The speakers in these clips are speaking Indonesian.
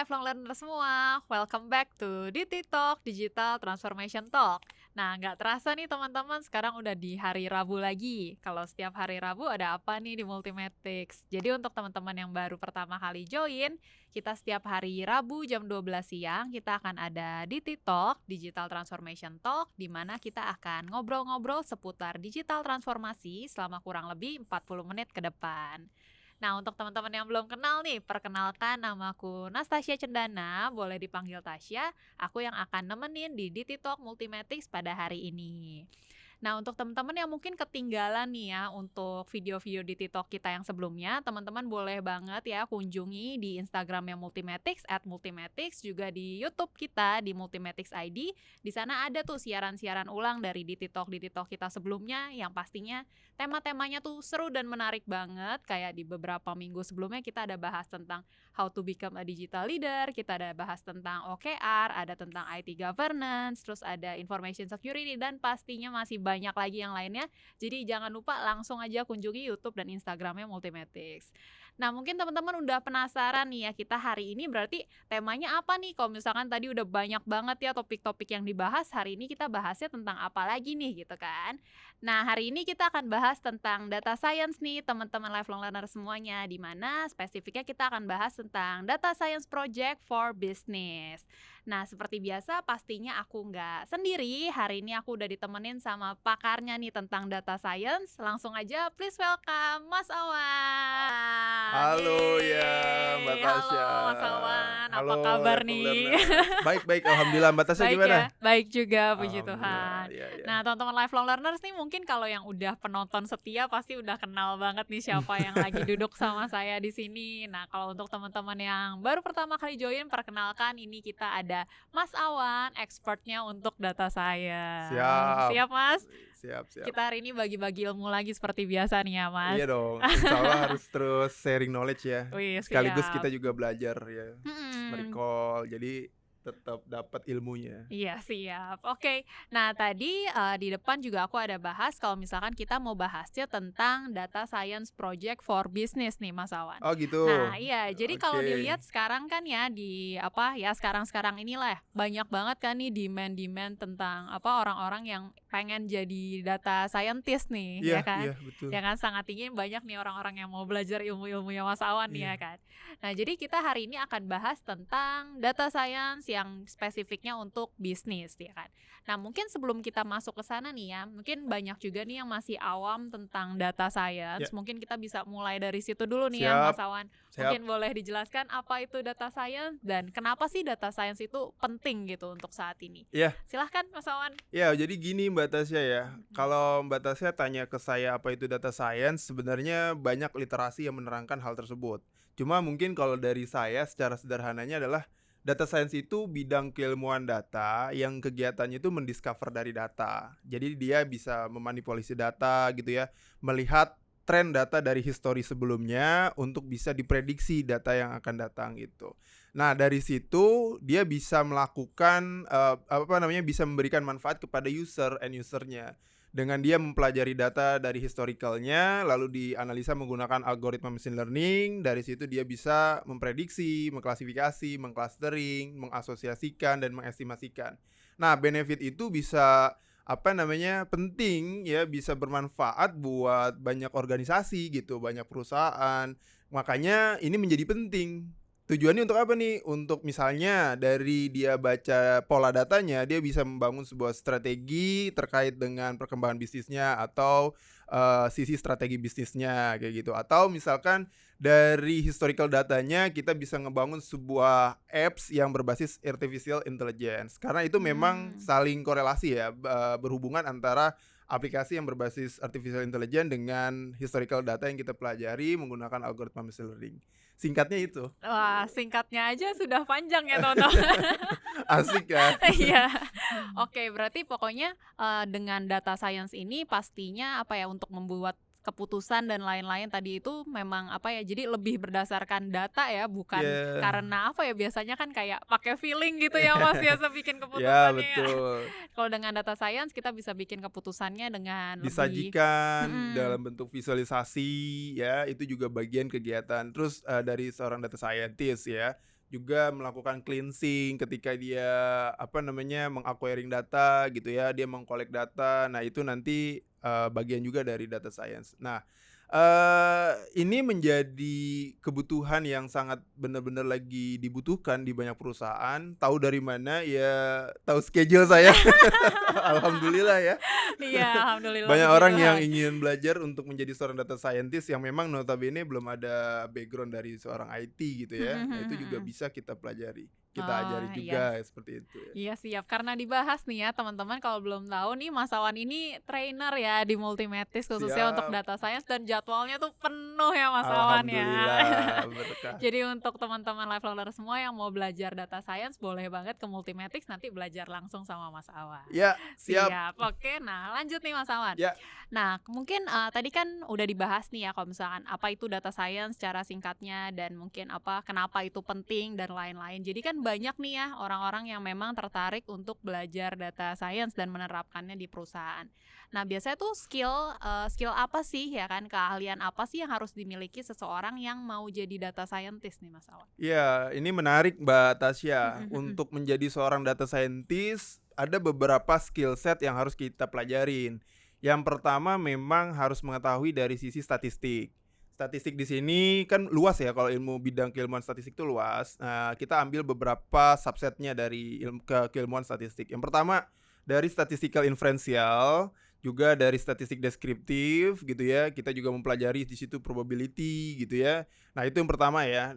lifelong learner semua, welcome back to DT Talk, Digital Transformation Talk. Nah, nggak terasa nih teman-teman, sekarang udah di hari Rabu lagi. Kalau setiap hari Rabu ada apa nih di Multimatics? Jadi untuk teman-teman yang baru pertama kali join, kita setiap hari Rabu jam 12 siang, kita akan ada DT Talk, Digital Transformation Talk, di mana kita akan ngobrol-ngobrol seputar digital transformasi selama kurang lebih 40 menit ke depan. Nah, untuk teman-teman yang belum kenal nih, perkenalkan namaku Nastasia Cendana, boleh dipanggil Tasya. Aku yang akan nemenin di DT Talk Multimatics pada hari ini. Nah, untuk teman-teman yang mungkin ketinggalan nih ya untuk video-video di TikTok kita yang sebelumnya, teman-teman boleh banget ya kunjungi di Instagramnya Multimatics @multimatics, juga di YouTube kita di Multimatics ID. Di sana ada tuh siaran-siaran ulang dari di TikTok kita sebelumnya yang pastinya tema-temanya tuh seru dan menarik banget. Kayak di beberapa minggu sebelumnya kita ada bahas tentang how to become a digital leader, kita ada bahas tentang OKR, ada tentang IT governance, terus ada information security, dan pastinya masih banyak lagi yang lainnya. Jadi jangan lupa langsung aja kunjungi YouTube dan Instagramnya Multimatics. Nah, mungkin teman-teman udah penasaran nih ya, kita hari ini berarti temanya apa nih? Kalau misalkan tadi udah banyak banget ya topik-topik yang dibahas, hari ini kita bahasnya tentang apa lagi nih gitu kan. Nah, hari ini kita akan bahas tentang data science nih teman-teman lifelong learner semuanya, di mana spesifiknya kita akan bahas tentang data science project for business. Nah, seperti biasa pastinya aku nggak sendiri. Hari ini aku udah ditemenin sama pakarnya nih tentang data science. Langsung aja please welcome Mas Awan. Halo ya Mbak Halo Tasya. Mas Awan, apa Halo kabar lifelong nih? learners. Baik, alhamdulillah. Mbak Tasya Baik gimana? ya, baik juga puji Alhamdulillah, Tuhan. ya. Nah, teman-teman lifelong learners nih mungkin kalau yang udah penonton setia pasti udah kenal banget nih siapa yang lagi duduk sama saya di sini. Nah, kalau untuk teman-teman yang baru pertama kali join, perkenalkan ini kita ada Mas Awan, expertnya untuk data science. Siap. Siap, Mas? Siap. Kita hari ini bagi-bagi ilmu lagi seperti biasa nih ya, Mas. Iya dong, insya Allah harus terus sharing knowledge ya. Wih, Sekaligus siap. kita juga belajar ya, Mm-mm. merecall, jadi tetap dapat ilmunya. Iya, siap. Oke. Nah, tadi di depan juga aku ada bahas kalau misalkan kita mau bahasnya tentang data science project for business nih, Mas Awan. Oh gitu. Nah, iya. Jadi kalau Oke. dilihat sekarang kan ya di sekarang inilah ya, banyak banget kan nih demand tentang orang-orang yang pengen jadi data scientist nih, ya kan? Iya, betul. Ya kan, sangat tinggi, banyak nih orang-orang yang mau belajar ilmu-ilmunya Mas Awan nih, ya kan. Nah, jadi kita hari ini akan bahas tentang data science yang spesifiknya untuk bisnis, ya kan. Nah, mungkin sebelum kita masuk ke sana nih ya, mungkin banyak juga nih yang masih awam tentang data science. Mungkin kita bisa mulai dari situ dulu nih ya, Mas Awan. Mungkin boleh dijelaskan apa itu data science dan kenapa sih data science itu penting gitu untuk saat ini. Iya. Silahkan, Mas Awan. Ya, jadi gini Mbak Tasya ya. Kalau Mbak Tasya tanya ke saya apa itu data science, sebenarnya banyak literasi yang menerangkan hal tersebut. Cuma mungkin kalau dari saya secara sederhananya adalah data science itu bidang keilmuan data yang kegiatannya itu mendiscover dari data. Jadi dia bisa memanipulasi data gitu ya, melihat tren data dari histori sebelumnya untuk bisa diprediksi data yang akan datang gitu. Nah, dari situ dia bisa melakukan bisa memberikan manfaat kepada end usernya. Dengan dia mempelajari data dari historicalnya, lalu dianalisa menggunakan algoritma machine learning. Dari situ dia bisa memprediksi, mengklasifikasi, mengclustering, mengasosiasikan, dan mengestimasikan. Nah, benefit itu bisa penting ya, bisa bermanfaat buat banyak organisasi gitu, banyak perusahaan. Makanya ini menjadi penting. Tujuannya untuk apa nih? Untuk misalnya dari dia baca pola datanya, dia bisa membangun sebuah strategi terkait dengan perkembangan bisnisnya atau sisi strategi bisnisnya kayak gitu. Atau misalkan dari historical datanya kita bisa ngebangun sebuah apps yang berbasis artificial intelligence. Karena itu memang saling korelasi ya, berhubungan antara aplikasi yang berbasis artificial intelligence dengan historical data yang kita pelajari menggunakan algoritma machine learning. Singkatnya itu. Wah, singkatnya aja sudah panjang ya, teman-teman. Asik ya. Iya. Oke, berarti pokoknya dengan data science ini pastinya untuk membuat keputusan dan lain-lain tadi itu memang jadi lebih berdasarkan data ya, bukan karena biasanya kan kayak pakai feeling gitu ya Mas biasa bikin keputusannya. Ya, betul. Kalau dengan data science kita bisa bikin keputusannya dengan disajikan dalam bentuk visualisasi ya, itu juga bagian kegiatan. Terus dari seorang data scientist ya, juga melakukan cleansing ketika dia, meng-acquiring data gitu ya, dia meng-collect data. Nah itu nanti, bagian juga dari data science. Nah, ini menjadi kebutuhan yang sangat benar-benar lagi dibutuhkan di banyak perusahaan. Tahu dari mana? Ya tahu schedule saya. Alhamdulillah ya. Iya, alhamdulillah Banyak puji orang yang Tuhan. ingin belajar untuk menjadi seorang data scientist yang memang notabene belum ada background dari seorang IT gitu Mhm ya. Nah, mhm itu juga mhm. bisa kita pelajari, kita Oh, ajari iya. juga seperti itu ya. Iya siap, karena dibahas nih ya teman-teman kalau belum tahu nih Mas Awan ini trainer ya di Multimetis khususnya untuk Siap, data science dan jadwalnya tuh penuh ya Mas Awan ya. alhamdulillah berkah. Jadi untuk teman-teman life learner semua yang mau belajar data science boleh banget ke Multimetrics nanti belajar langsung sama Mas Awan. Ya, siap. Siap. Oke, nah lanjut nih Mas Awan. Ya, Nah, mungkin tadi kan udah dibahas nih ya kalau misalkan apa itu data science secara singkatnya dan mungkin apa kenapa itu penting dan lain-lain. Jadi kan banyak nih ya orang-orang yang memang tertarik untuk belajar data science dan menerapkannya di perusahaan. Nah, biasanya tuh skill apa sih ya kan keahlian apa sih yang harus dimiliki seseorang yang mau jadi data scientist nih Mas Awan? ya, ini menarik Mbak Mhm Tasya. mhm. Untuk menjadi seorang data scientist ada beberapa skill set yang harus kita pelajarin. Yang pertama memang harus mengetahui dari sisi statistik. Statistik di sini kan luas ya, kalau ilmu bidang keilmuan statistik itu luas. Nah, kita ambil beberapa subsetnya dari keilmuan statistik. Yang pertama dari statistical inferential, juga dari statistik deskriptif gitu ya. Kita juga mempelajari di situ probability gitu ya. Nah, itu yang pertama ya.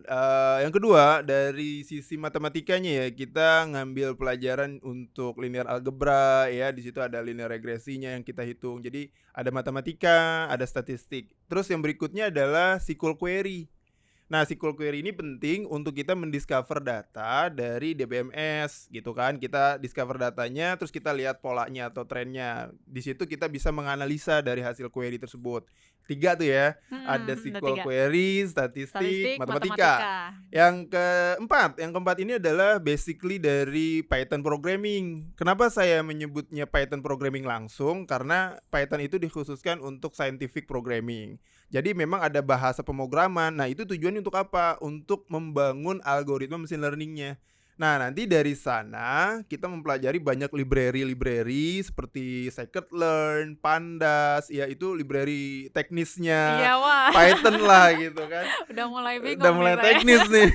Yang kedua dari sisi matematikanya ya, kita ngambil pelajaran untuk linear algebra ya, di situ ada linear regresinya yang kita hitung. Jadi ada matematika, ada statistik. Terus yang berikutnya adalah SQL query. Nah, SQL query ini penting untuk kita mendiscover data dari DBMS gitu kan. Kita discover datanya, terus kita lihat polanya atau trennya. Di situ kita bisa menganalisa dari hasil query tersebut. 3 tuh ya, ada Mhm, ada SQL 3. query, statistik, Statistik, matematika. matematika. Yang keempat ini adalah basically dari Python programming. Kenapa saya menyebutnya Python programming langsung? Karena Python itu dikhususkan untuk scientific programming. Jadi memang ada bahasa pemrograman. Nah, itu tujuannya untuk apa? Untuk membangun algoritma mesin learning-nya. Nah, nanti dari sana kita mempelajari banyak library-library seperti scikit-learn, pandas, ya itu library teknisnya Iya, wah. Python lah gitu kan. Udah mulai Udah bingung nih mulai saya. teknis nih.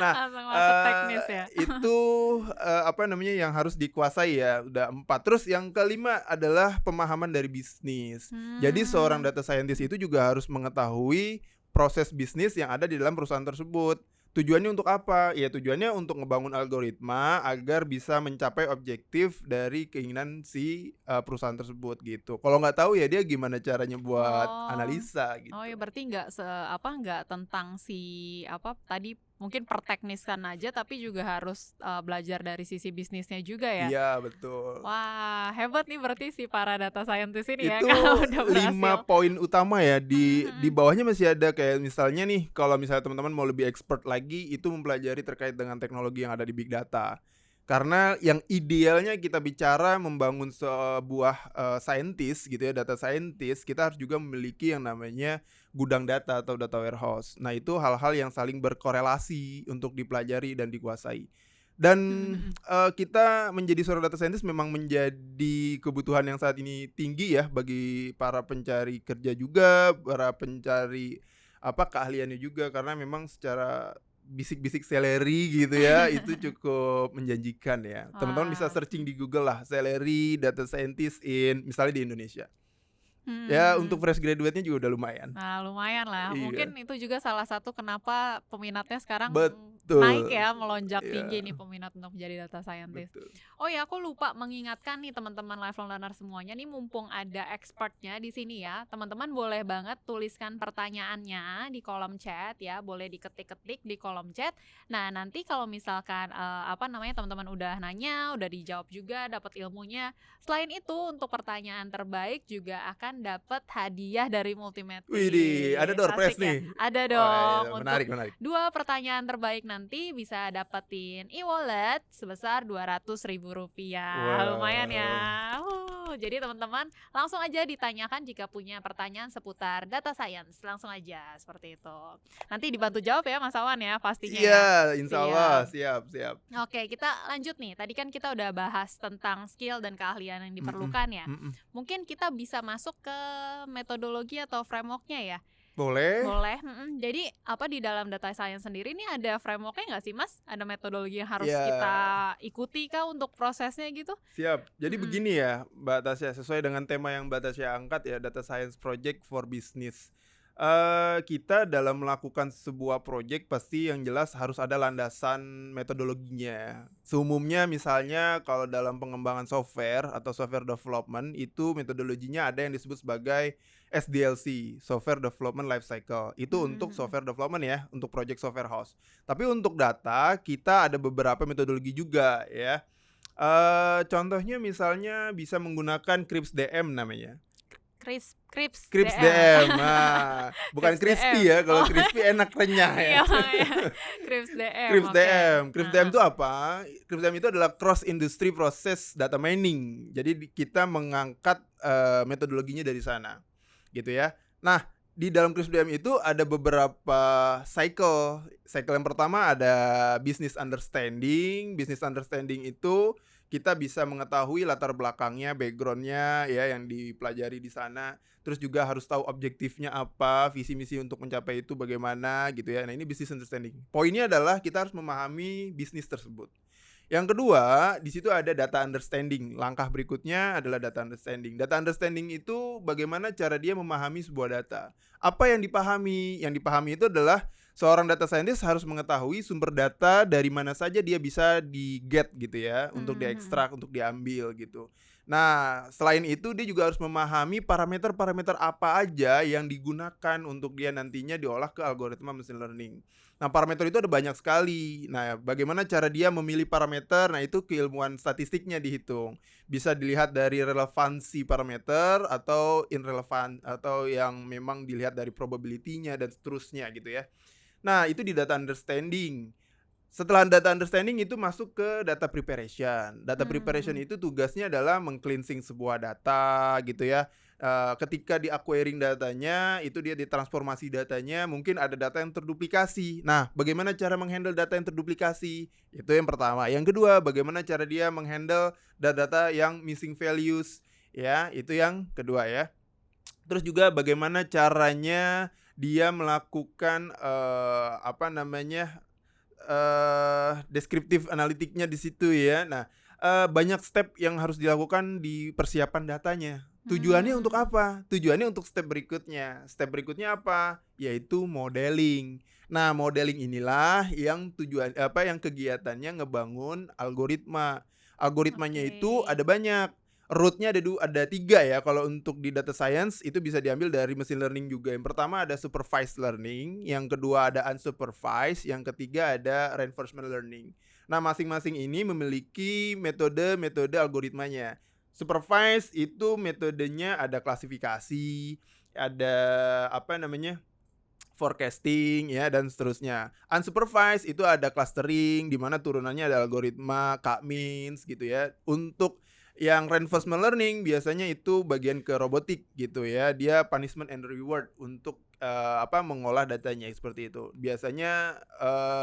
Nah, Langsung masuk teknis ya. itu yang harus dikuasai ya, udah 4. Terus yang kelima adalah pemahaman dari bisnis. Jadi seorang Hmm. data scientist itu juga harus mengetahui proses bisnis yang ada di dalam perusahaan tersebut. Tujuannya untuk apa? Ya tujuannya untuk ngebangun algoritma agar bisa mencapai objektif dari keinginan si perusahaan tersebut gitu. Kalau nggak tahu ya dia gimana caranya buat Oh. analisa Oh ya gitu. berarti nggak tentang tadi mungkin pertekniskan aja tapi juga harus belajar dari sisi bisnisnya juga ya. Iya betul. Wah, hebat nih berarti si para data scientist ini ya Itu kalau udah 5 berhasil. poin utama ya, Mhm di mhm. bawahnya masih ada kayak misalnya nih, kalau misalnya teman-teman mau lebih expert lagi, itu mempelajari terkait dengan teknologi yang ada di big data. Karena yang idealnya kita bicara membangun sebuah, scientist gitu ya, data scientist, kita harus juga memiliki yang namanya gudang data atau data warehouse. Nah, itu hal-hal yang saling berkorelasi untuk dipelajari dan dikuasai. Dan, Mhm mhm. kita menjadi seorang data scientist memang menjadi kebutuhan yang saat ini tinggi ya bagi para pencari kerja juga, para pencari keahliannya juga karena memang secara bisik-bisik salary gitu ya, itu cukup menjanjikan ya. Teman-teman bisa Wah. searching di Google lah, salary data scientist misalnya di Indonesia. Mhm Ya untuk mhm. fresh graduate-nya juga udah lumayan. Nah, lumayan lah. Iya, Mungkin itu juga salah satu kenapa peminatnya sekarang naik betul. ya, melonjak tinggi Iya, nih peminat untuk menjadi data scientist. betul. Oh ya, aku lupa mengingatkan nih teman-teman lifelong learner semuanya nih mumpung ada expertnya di sini ya. Teman-teman boleh banget tuliskan pertanyaannya di kolom chat ya, boleh diketik-ketik di kolom chat. Nah, nanti kalau misalkan teman-teman udah nanya, udah dijawab juga, dapat ilmunya. Selain itu untuk pertanyaan terbaik juga akan akan dapat hadiah dari Widih, ada Multimatic. door prize Asik ya? nih. Ada Wah, dong. iya, Untuk menarik. 2 pertanyaan terbaik nanti bisa dapetin e-wallet sebesar Rp200.000. Lumayan ya. Wow. Jadi teman-teman langsung aja ditanyakan jika punya pertanyaan seputar data science. Langsung aja seperti itu. Nanti dibantu jawab ya Mas Awan ya pastinya ya. Iya, insyaallah, Siap. siap. Oke, kita lanjut nih. Tadi kan kita udah bahas tentang skill dan keahlian yang Mhm, diperlukan ya. mhm. Mungkin kita bisa masuk ke metodologi atau framework-nya ya. Boleh? Boleh. Jadi apa di dalam data science sendiri nih ada framework-nya nggak sih Mas? Ada metodologi yang harus Iya. kita ikuti kah untuk prosesnya gitu? Siap. Jadi Mhm. begini ya, Mbak Tasya, sesuai dengan tema yang Mbak Tasya angkat ya, Data Science Project for Business. Kita dalam melakukan sebuah project pasti yang jelas harus ada landasan metodologinya. Seumumnya misalnya kalau dalam pengembangan software atau software development itu metodologinya ada yang disebut sebagai SDLC, Software Development Lifecycle. Itu untuk software development ya, untuk project software house. Tapi untuk data kita ada beberapa metodologi juga ya. Contohnya misalnya bisa menggunakan Krips DM namanya. Krips Krips DM. DM, nah, bukan Krips crispy DM. ya, kalau Oh. crispy enak renyah ya. Iya, makanya. Krips DM. Krips oke. DM, Krips DM Heeh. itu apa? Krips DM itu adalah cross industry process data mining. Jadi kita mengangkat metodologinya dari sana, gitu ya. Nah, di dalam Krips DM itu ada beberapa cycle. Cycle yang pertama ada business understanding. Business understanding itu kita bisa mengetahui latar belakangnya, backgroundnya ya yang dipelajari di sana. Terus juga harus tahu objektifnya apa, visi misi untuk mencapai itu bagaimana gitu ya. Nah, ini business understanding. Poinnya adalah kita harus memahami bisnis tersebut. Yang kedua, di situ ada data understanding. Langkah berikutnya adalah data understanding. Data understanding itu bagaimana cara dia memahami sebuah data. Apa yang dipahami? Yang dipahami itu adalah seorang data scientist harus mengetahui sumber data dari mana saja dia bisa di-get gitu ya, untuk diekstrak, untuk diambil gitu. Nah, selain itu dia juga harus memahami parameter-parameter apa aja yang digunakan untuk dia nantinya diolah ke algoritma machine learning. Nah, parameter itu ada banyak sekali. Nah, bagaimana cara dia memilih parameter? Nah, itu keilmuan statistiknya dihitung. Bisa dilihat dari relevansi parameter atau irrelevant atau yang memang dilihat dari probability-nya dan seterusnya gitu ya. Nah, itu di data understanding. Setelah data understanding itu masuk ke data preparation. Data preparation itu tugasnya adalah meng-cleansing sebuah data gitu ya. Ketika di-acquiring datanya, itu dia ditransformasi datanya, mungkin ada data yang terduplikasi. Nah, bagaimana cara menghandle data yang terduplikasi? Itu yang pertama. Yang kedua, bagaimana cara dia menghandle data-data yang missing values? Ya, itu yang kedua ya. Terus juga bagaimana caranya dia melakukan deskriptif analitiknya di situ ya. Nah, banyak step yang harus dilakukan di persiapan datanya. Tujuannya untuk apa? Tujuannya untuk step berikutnya. Step berikutnya apa? Yaitu modeling. Nah, modeling inilah yang yang kegiatannya ngebangun algoritma. Algoritmanya itu ada banyak. Root-nya ada 3 ya. Kalau untuk di data science itu bisa diambil dari machine learning juga. Yang pertama ada supervised learning, yang kedua ada unsupervised, yang ketiga ada reinforcement learning. Nah, masing-masing ini memiliki metode algoritmanya. Supervised itu metodenya ada klasifikasi, ada forecasting ya dan seterusnya. Unsupervised itu ada clustering di mana turunannya ada algoritma K-means gitu ya. Untuk yang reinforcement learning biasanya itu bagian ke robotik gitu ya. Dia punishment and reward untuk mengolah datanya seperti itu. Biasanya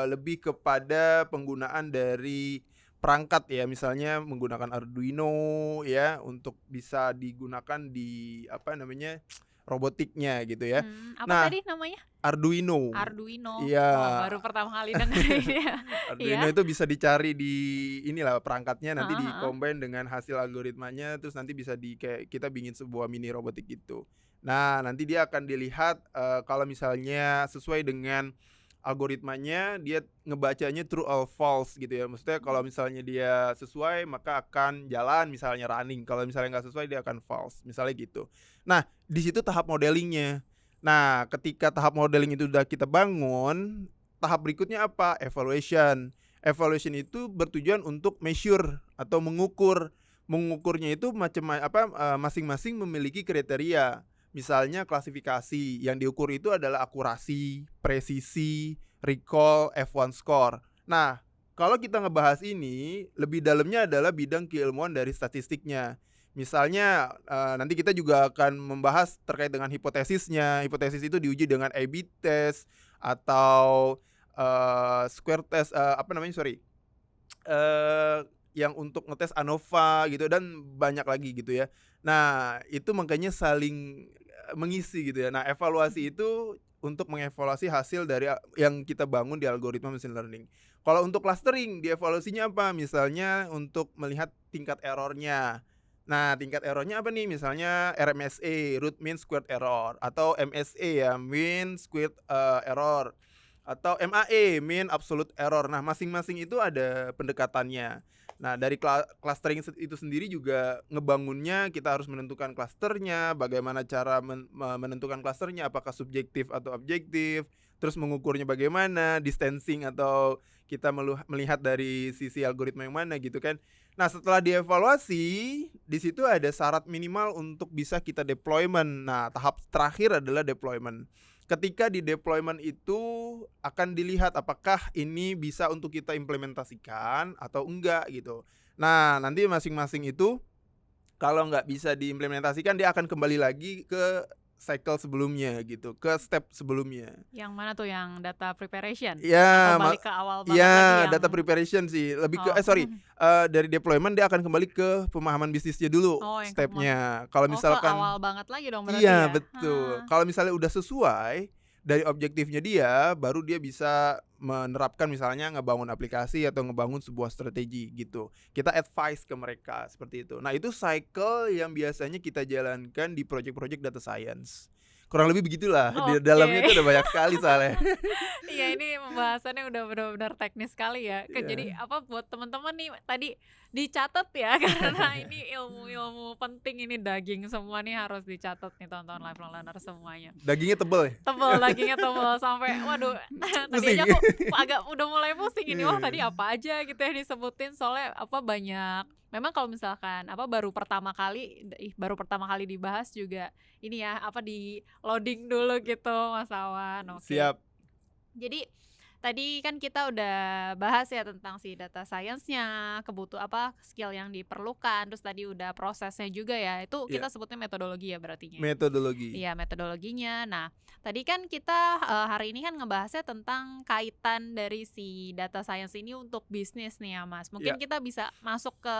lebih kepada penggunaan dari perangkat ya, misalnya menggunakan Arduino ya untuk bisa digunakan di robotiknya gitu ya. Apa Nah, tadi namanya? Arduino. Iya. Wah, baru pertama kali dengar ini ya. Arduino Iya. itu bisa dicari di inilah perangkatnya, nanti Heeh, di-combine dengan hasil algoritmanya, terus nanti bisa kayak kita bikin sebuah mini robotik gitu. Nah, nanti dia akan dilihat kalau misalnya sesuai dengan algoritmanya, dia ngebacanya true or false gitu ya. Maksudnya kalau misalnya dia sesuai maka akan jalan, misalnya running. Kalau misalnya nggak sesuai dia akan false, misalnya gitu. Nah, di situ tahap modelingnya. Nah, ketika tahap modeling itu udah kita bangun, tahap berikutnya apa? Evaluation. Evaluation itu bertujuan untuk measure atau mengukur mengukurnya itu masing-masing memiliki kriteria. Misalnya klasifikasi yang diukur itu adalah akurasi, presisi, recall, F1 score. Nah, kalau kita ngebahas ini, lebih dalamnya adalah bidang keilmuan dari statistiknya. Misalnya nanti kita juga akan membahas terkait dengan hipotesisnya. Hipotesis itu diuji dengan A/B test atau square test, yang untuk ngetes ANOVA gitu dan banyak lagi gitu ya. Nah, itu makanya saling mengisi gitu ya. Nah, evaluasi itu untuk mengevaluasi hasil dari yang kita bangun di algoritma machine learning. Kalau untuk clustering, dievaluasinya apa? Misalnya untuk melihat tingkat errornya. Nah, tingkat errornya apa nih? Misalnya RMSE, root mean squared error, atau MSE ya, mean squared error, atau MAE, mean absolute error. Nah, masing-masing itu ada pendekatannya. Nah, dari clustering itu sendiri juga ngebangunnya kita harus menentukan clusternya, bagaimana cara menentukan clusternya, apakah subjektif atau objektif, terus mengukurnya bagaimana, distancing atau kita melihat dari sisi algoritma yang mana gitu kan. Nah, setelah dievaluasi, di situ ada syarat minimal untuk bisa kita deployment. Nah, tahap terakhir adalah deployment. Ketika di deployment itu akan dilihat apakah ini bisa untuk kita implementasikan atau enggak gitu. Nah, nanti masing-masing itu kalau nggak bisa diimplementasikan, dia akan kembali lagi ke cycle sebelumnya gitu, ke step sebelumnya. Yang mana tuh, yang data preparation? Ya, Atau balik ke awal banget lagi ya yang data preparation sih, lebih ke Oh. dari deployment dia akan kembali ke pemahaman bisnisnya dulu Oh, yang ke stepnya. Kalau ke misalkan awal banget lagi dong berarti iya ya? betul. Kalau misalnya udah sesuai dari objektifnya dia, baru dia bisa menerapkan misalnya ngebangun aplikasi atau ngebangun sebuah strategi gitu. Kita advice ke mereka seperti itu. Nah, itu cycle yang biasanya kita jalankan di project-project data science. Kurang lebih begitulah. Di dalamnya Oke. itu udah banyak sekali soalnya. Iya, ini pembahasannya udah benar-benar teknis sekali ya. Jadi Iya. buat teman-teman nih tadi dicatat ya karena ini ilmu-ilmu penting, ini daging semua nih, harus dicatat nih teman-teman lifelong learner semuanya. Dagingnya tebel ya? Tebel, dagingnya tebel sampai waduh tadi Pusing. aja aku agak udah mulai pusing ini. Wah, tadi Iya. apa aja gitu ya disebutin, soalnya banyak. Memang kalau misalkan baru pertama kali dibahas juga ini ya, di loading dulu gitu Mas Awan. Oke. Siap. Jadi tadi kan kita udah bahas ya tentang si data science-nya, skill yang diperlukan, terus tadi udah prosesnya juga ya. Itu Iya, kita sebutnya metodologi ya berarti ya. metodologi. Iya, metodologinya. Nah, tadi kan kita hari ini kan ngebahasnya tentang kaitan dari si data science ini untuk bisnis nih ya, Mas. Iya. Mungkin kita bisa masuk ke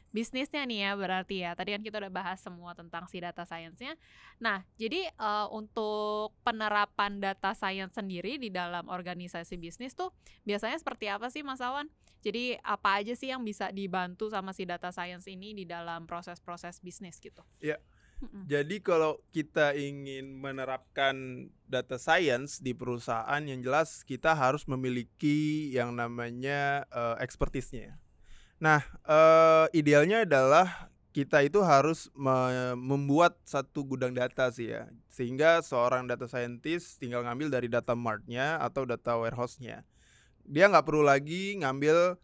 bisnisnya nih ya berarti ya. Tadi kan kita udah bahas semua tentang si data science-nya. Nah, jadi untuk penerapan data science sendiri di dalam organisasi bisnis tuh biasanya seperti apa sih, Mas Awan? Jadi apa aja sih yang bisa dibantu sama si data science ini di dalam proses-proses bisnis gitu? Iya. Mm-mm. Jadi kalau kita ingin menerapkan data science di perusahaan, yang jelas kita harus memiliki yang namanya expertise-nya. Nah, idealnya adalah kita itu harus membuat satu gudang data sih ya, sehingga seorang data scientist tinggal ngambil dari data mart-nya atau data warehouse-nya. Dia nggak perlu lagi ngambil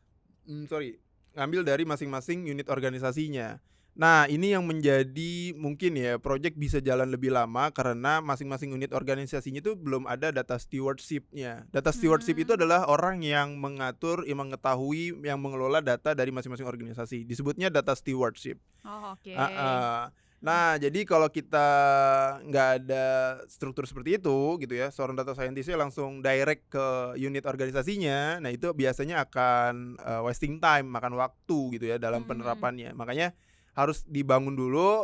dari masing-masing unit organisasinya. Nah, ini yang menjadi mungkin ya project bisa jalan lebih lama karena masing-masing unit organisasinya itu belum ada data stewardship-nya. Data stewardship itu adalah orang yang mengatur, yang mengetahui, yang mengelola data dari masing-masing organisasi. Disebutnya data stewardship. Oh, oke. Nah, jadi kalau kita nggak ada struktur seperti itu gitu ya, seorang data scientist-nya langsung direct ke unit organisasinya, nah itu biasanya akan wasting time, makan waktu gitu ya dalam penerapannya. Makanya harus dibangun dulu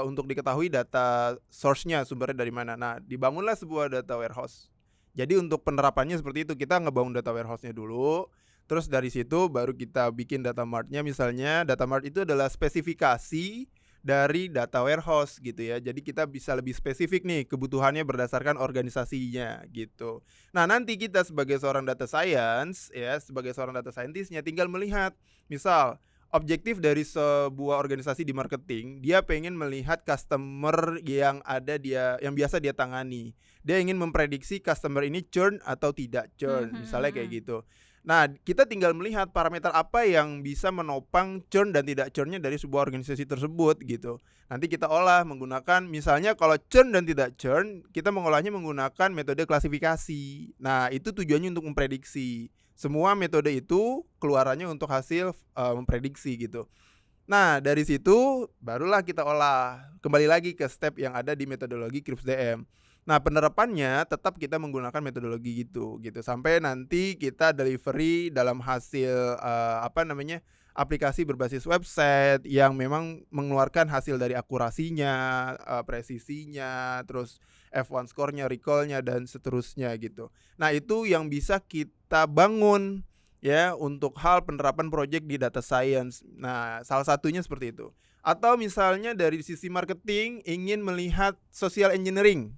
untuk diketahui data source-nya, sumbernya dari mana. Nah, dibangunlah sebuah data warehouse. Jadi untuk penerapannya seperti itu, kita ngebangun data warehouse-nya dulu. Terus dari situ baru kita bikin data mart-nya. Misalnya data mart itu adalah spesifikasi dari data warehouse gitu ya. Jadi kita bisa lebih spesifik nih kebutuhannya berdasarkan organisasinya gitu. Nah, nanti kita sebagai seorang data science ya, sebagai seorang data scientist-nya tinggal melihat, misal objektif dari sebuah organisasi di marketing, dia pengen melihat customer yang biasa dia tangani. Dia ingin memprediksi customer ini churn atau tidak churn, misalnya kayak gitu. Nah, kita tinggal melihat parameter apa yang bisa menopang churn dan tidak churn-nya dari sebuah organisasi tersebut gitu. Nanti kita olah menggunakan misalnya kalau churn dan tidak churn, kita mengolahnya menggunakan metode klasifikasi. Nah, itu tujuannya untuk memprediksi. Semua metode itu keluarannya untuk hasil memprediksi gitu. Nah, dari situ barulah kita olah. Kembali lagi ke step yang ada di metodologi Krips DM. Nah, penerapannya tetap kita menggunakan metodologi gitu sampai nanti kita delivery dalam hasil aplikasi berbasis website yang memang mengeluarkan hasil dari akurasinya, presisinya, terus F1 score-nya, recall-nya dan seterusnya gitu. Nah, itu yang bisa kita bangun ya untuk hal penerapan project di data science. Nah, salah satunya seperti itu. Atau misalnya dari sisi marketing ingin melihat social engineering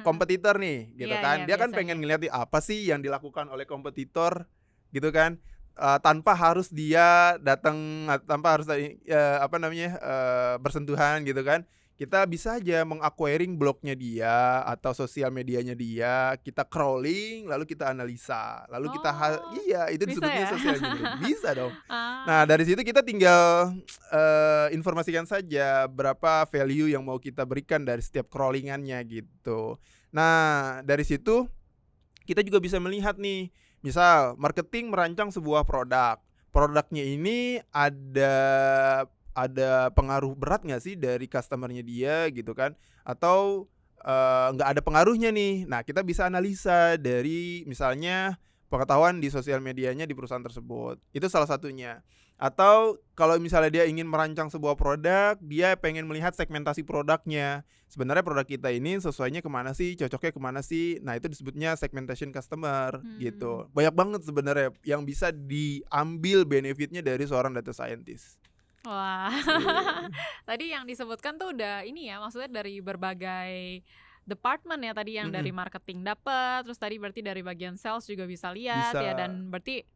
kompetitor nih gitu Iya, iya, kan. Dia kan biasanya. pengen ngeliat apa sih yang dilakukan oleh kompetitor gitu kan. Tanpa harus dia datang, tanpa harus bersentuhan gitu kan. Kita bisa aja mengaquiring blognya dia atau sosial medianya dia, kita crawling lalu kita analisa, lalu kita Oh, iya itu bisa disebutnya ya? social engineering. Bisa dong. Nah, Ah, dari situ kita tinggal informasikan saja berapa value yang mau kita berikan dari setiap crawlingannya gitu. Nah, dari situ kita juga bisa melihat nih, misal marketing merancang sebuah produk. Produknya ini ada pengaruh berat nggak sih dari customernya dia gitu kan? Atau nggak ada pengaruhnya nih. Nah, kita bisa analisa dari misalnya pengetahuan di sosial medianya di perusahaan tersebut. Itu salah satunya. Atau kalau misalnya dia ingin merancang sebuah produk, dia pengen melihat segmentasi produknya. Sebenarnya produk kita ini sesuainya kemana sih, cocoknya kemana sih. Nah, itu disebutnya segmentation customer hmm. gitu. Banyak banget sebenarnya yang bisa diambil benefitnya dari seorang data scientist. Wah, Iya. tadi yang disebutkan tuh udah ini ya, maksudnya dari berbagai department ya tadi yang dari Mhm, marketing dapat, terus tadi berarti dari bagian sales juga bisa lihat ya bisa. dan berarti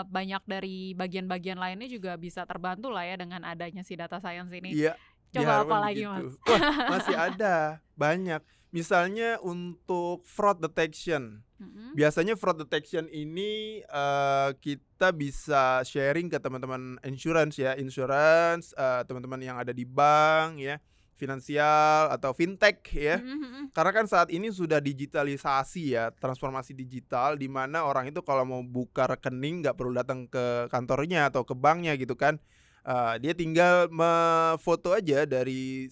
banyak dari bagian-bagian lainnya juga bisa terbantu lah ya dengan adanya si data science ini. Iya, Coba apa diharapkan lagi, Mas? begitu. Wah, masih ada, banyak. Misalnya untuk fraud detection. Mhm, Biasanya fraud detection ini, kita bisa sharing ke teman-teman insurance ya, teman-teman yang ada di bank ya, finansial atau fintech ya. mhm, mhm. Karena kan saat ini sudah digitalisasi ya, transformasi digital di mana orang itu kalau mau buka rekening nggak perlu datang ke kantornya atau ke banknya gitu kan. Dia tinggal foto aja dari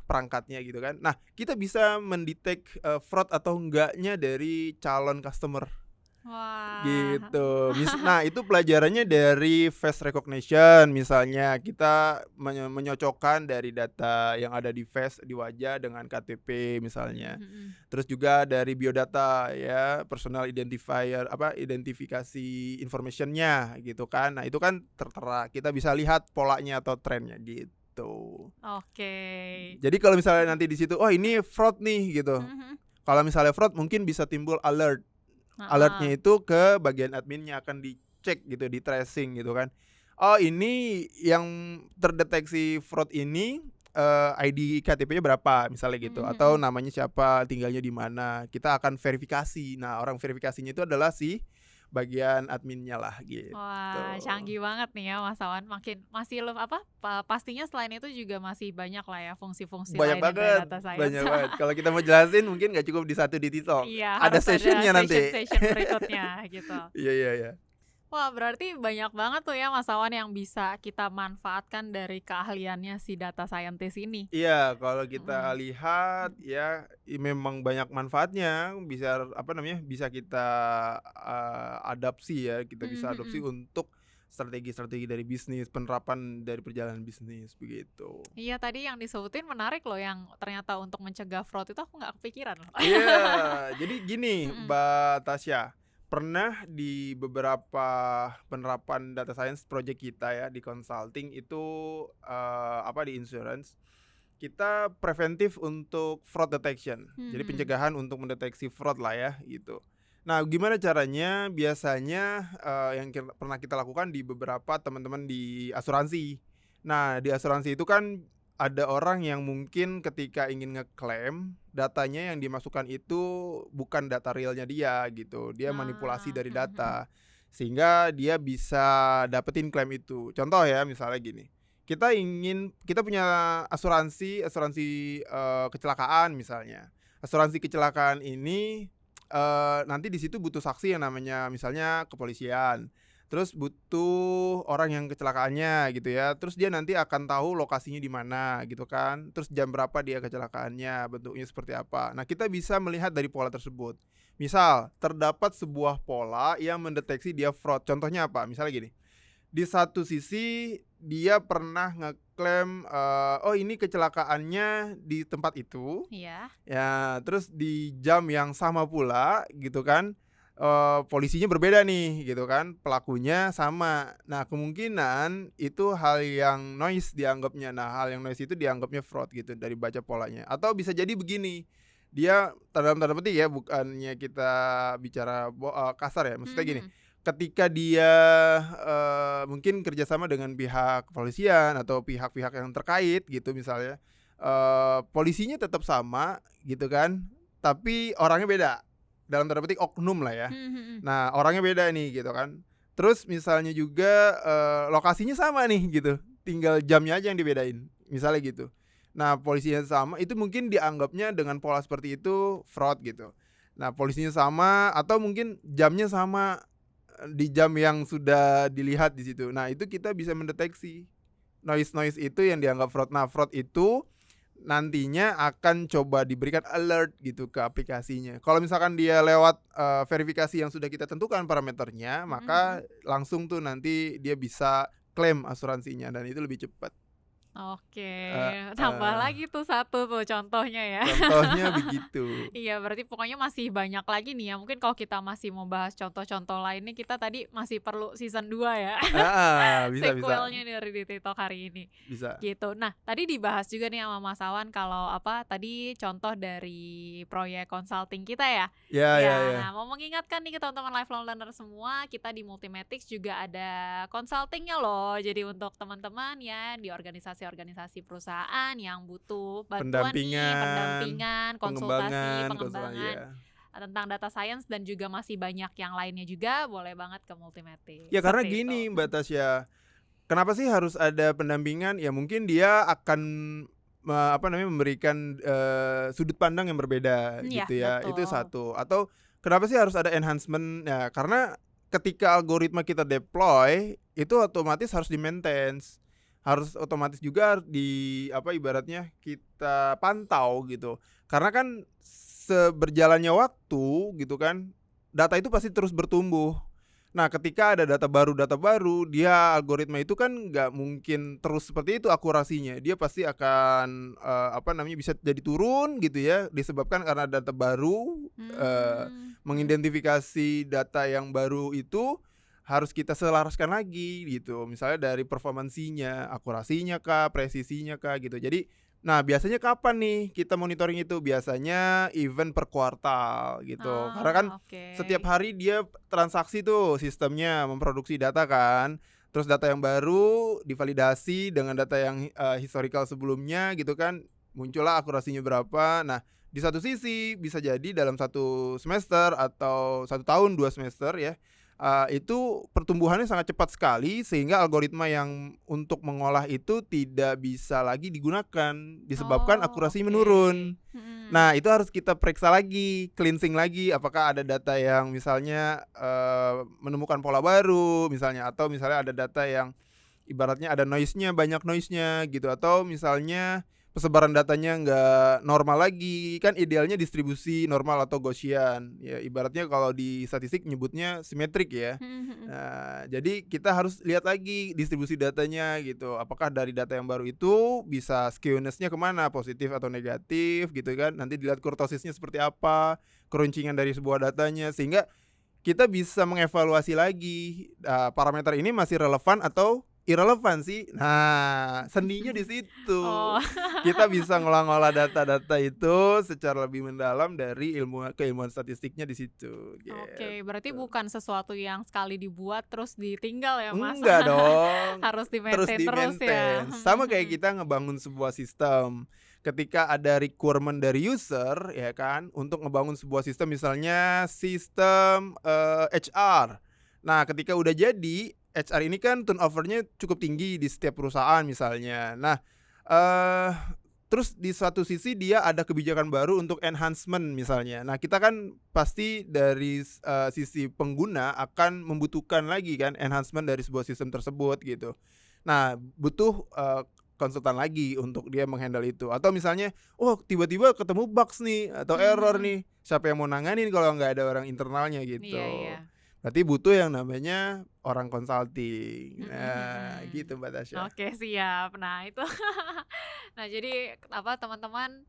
perangkatnya gitu kan. Nah, kita bisa mendetek, fraud atau enggaknya dari calon customer. Wah, Gitu. Nah, itu pelajarannya dari face recognition misalnya, kita menyocokkan dari data yang ada di face, di wajah dengan KTP mhm, misalnya. mhm. Terus juga dari biodata ya, personal identifier identifikasi information-nya gitu kan. Nah, itu kan tertera, kita bisa lihat polanya atau trennya gitu. Oke. Jadi kalau misalnya nanti di situ, "Oh, ini fraud nih," gitu. Mhm, mhm. Kalau misalnya fraud mungkin bisa timbul alert. Heeh. Alertnya itu ke bagian adminnya, akan dicek gitu, di tracing gitu kan. Oh, ini yang terdeteksi fraud ini, ID KTP-nya berapa misalnya Mhm, gitu, atau mhm. namanya siapa, tinggalnya di mana, kita akan verifikasi. Nah, orang verifikasinya itu adalah si bagian adminnya lah gitu. Wah, canggih banget nih ya Mas Awan. Makin masih pastinya selain itu juga masih banyak lah ya fungsi-fungsi Banyak lainnya dari banget, data science. banyak banget. Kalau kita mau jelasin mungkin nggak cukup di satu di TikTok, Iya, ada harus ada session-nya nanti. session-session berikutnya gitu. Iya, iya, iya. Wah, berarti banyak banget tuh ya Mas Awan yang bisa kita manfaatkan dari keahliannya si data scientist ini. Iya, kalau kita Mhm. lihat ya, memang banyak manfaatnya, bisa kita, adapsi ya, kita Mhm, bisa adopsi mhm. untuk strategi-strategi dari bisnis, penerapan dari perjalanan bisnis, begitu. Iya, tadi yang disebutin menarik loh yang ternyata untuk mencegah fraud itu aku nggak kepikiran loh. Iya, jadi gini Mhm. Mbak Tasya, pernah di beberapa penerapan data science project kita ya, di consulting itu, di insurance, kita preventif untuk fraud detection. Jadi Mhm. pencegahan untuk mendeteksi fraud lah ya gitu. Nah, gimana caranya? Biasanya, yang pernah kita lakukan di beberapa teman-teman di asuransi. Nah, di asuransi itu kan ada orang yang mungkin ketika ingin ngeklaim, datanya yang dimasukkan itu bukan data realnya dia gitu. Dia manipulasi Ah, dari mhm, mhm. data. sehingga dia bisa dapetin klaim itu. Contoh ya, misalnya gini, kita punya asuransi kecelakaan misalnya. Asuransi kecelakaan ini, nanti di situ butuh saksi yang namanya misalnya kepolisian. Terus butuh orang yang kecelakaannya gitu ya, terus dia nanti akan tahu lokasinya di mana gitu kan, terus jam berapa dia kecelakaannya, bentuknya seperti apa. Nah, kita bisa melihat dari pola tersebut. Misal, terdapat sebuah pola yang mendeteksi dia fraud. Contohnya apa? Misalnya gini, di satu sisi dia pernah ngeklaim, "Oh, ini kecelakaannya di tempat itu." Iya. Ya, terus di jam yang sama pula gitu kan, polisinya berbeda nih gitu kan, pelakunya sama. Nah, kemungkinan itu hal yang noise dianggapnya. Nah, hal yang noise itu dianggapnya fraud gitu dari baca polanya. Atau bisa jadi begini, dia dalam tanda petik ya, bukannya kita bicara kasar ya, maksudnya gini, Mhm. ketika dia, mungkin kerjasama dengan pihak kepolisian atau pihak-pihak yang terkait gitu misalnya, polisinya tetap sama gitu kan, tapi orangnya beda, dalam tanda petik oknum lah ya. Mhm mhm. Nah, orangnya beda nih gitu kan. Terus misalnya juga, lokasinya sama nih gitu, tinggal jamnya aja yang dibedain, misalnya gitu. Nah, polisinya sama, itu mungkin dianggapnya dengan pola seperti itu fraud gitu. Nah, polisinya sama atau mungkin jamnya sama, di jam yang sudah dilihat di situ. Nah, itu kita bisa mendeteksi noise-noise itu yang dianggap fraud. Nah, fraud itu nantinya akan coba diberikan alert gitu ke aplikasinya. Kalau misalkan dia lewat, verifikasi yang sudah kita tentukan parameternya, Mhm mhm. maka langsung tuh nanti dia bisa klaim asuransinya dan itu lebih cepat. Oke, tambah Heeh, lagi tuh satu tuh contohnya ya. contohnya begitu. Iya, berarti pokoknya masih banyak lagi nih ya. Mungkin kalau kita masih mau bahas contoh-contoh lainnya, kita tadi masih perlu season 2 ya. Heeh, bisa bisa Sequelnya dari di TikTok hari ini. bisa. Gitu. Nah, tadi dibahas juga nih sama Mas Awan kalau apa tadi contoh dari proyek consulting kita ya. Ya ya Ya, ya, nah mau mengingatkan nih ke teman-teman lifelong learner semua, kita di Multimatics juga ada consultingnya loh. Jadi untuk teman-teman ya di organisasi-organisasi perusahaan yang butuh bantuan nih, pendampingan, pendampingan, konsultasi, pengembangan, pengembangan ya. tentang data science dan juga masih banyak yang lainnya juga, boleh banget ke Ya Multimatics. karena Seperti itu. gini Mbak Tasya, kenapa sih harus ada pendampingan? Ya mungkin dia akan memberikan, sudut pandang yang berbeda Iya, gitu ya, itu betul. satu. Atau kenapa sih harus ada enhancement? Ya karena ketika algoritma kita deploy, itu otomatis harus di-maintains, harus otomatis juga ibaratnya kita pantau gitu. Karena kan seberjalannya waktu gitu kan, data itu pasti terus bertumbuh. Nah, ketika ada data baru, dia algoritma itu kan nggak mungkin terus seperti itu akurasinya. Dia pasti akan, bisa jadi turun gitu ya, disebabkan karena data baru, Mhm. mengidentifikasi data yang baru itu harus kita selaraskan lagi gitu. Misalnya dari performansinya, akurasinya kah, presisinya kah gitu. Jadi, nah biasanya kapan nih kita monitoring itu? Biasanya event per kuartal gitu. Karena kan Ah, oke. setiap hari dia transaksi tuh sistemnya memproduksi data kan. Terus data yang baru divalidasi dengan data yang, historical sebelumnya gitu kan, muncullah akurasinya berapa. Nah, di satu sisi bisa jadi dalam satu semester atau 1 tahun, 2 semester ya, itu pertumbuhannya sangat cepat sekali sehingga algoritma yang untuk mengolah itu tidak bisa lagi digunakan, disebabkan Oh, akurasinya oke. menurun. Mhm. Nah, itu harus kita periksa lagi, cleansing lagi, apakah ada data yang misalnya, menemukan pola baru misalnya, atau misalnya ada data yang ibaratnya ada noise-nya, banyak noise-nya gitu, atau misalnya persebaran datanya nggak normal lagi, kan idealnya distribusi normal atau Gaussian, ya ibaratnya kalau di statistik nyebutnya simetrik ya. Mhm mhm. Nah, jadi kita harus lihat lagi distribusi datanya gitu, apakah dari data yang baru itu bisa skewness-nya kemana, positif atau negatif gitu kan, nanti dilihat kurtosisnya seperti apa, keruncingan dari sebuah datanya, sehingga kita bisa mengevaluasi lagi, parameter ini masih relevan atau irrelevan sih. Nah, seninya di situ. Oh, Kita bisa ngolah-ngolah data-data itu secara lebih mendalam dari keilmuan statistiknya di situ, oke. Berarti gitu. bukan sesuatu yang sekali dibuat terus ditinggal ya, Mas? Enggak dong, Harus terus di-maintain terus ya? di-maintain. Sama kayak kita ngebangun sebuah sistem. Ketika ada requirement dari user ya kan, untuk ngebangun sebuah sistem misalnya sistem, HR. Nah, ketika udah jadi, HR ini kan turnover-nya cukup tinggi di setiap perusahaan misalnya. Nah, eee, terus di satu sisi dia ada kebijakan baru untuk enhancement misalnya. Nah, kita kan pasti dari sisi pengguna akan membutuhkan lagi kan enhancement dari sebuah sistem tersebut gitu. Nah, butuh, konsultan lagi untuk dia meng-handle itu. Atau misalnya, oh tiba-tiba ketemu bugs nih atau Mhm error mhm. nih, siapa yang mau nanganin kalau nggak ada orang internalnya Iya iya. gitu. Berarti butuh yang namanya orang consulting. Mhm Nah, mhm. gitu Mbak Tasya. Oke siap. Nah itu nah jadi apa teman-teman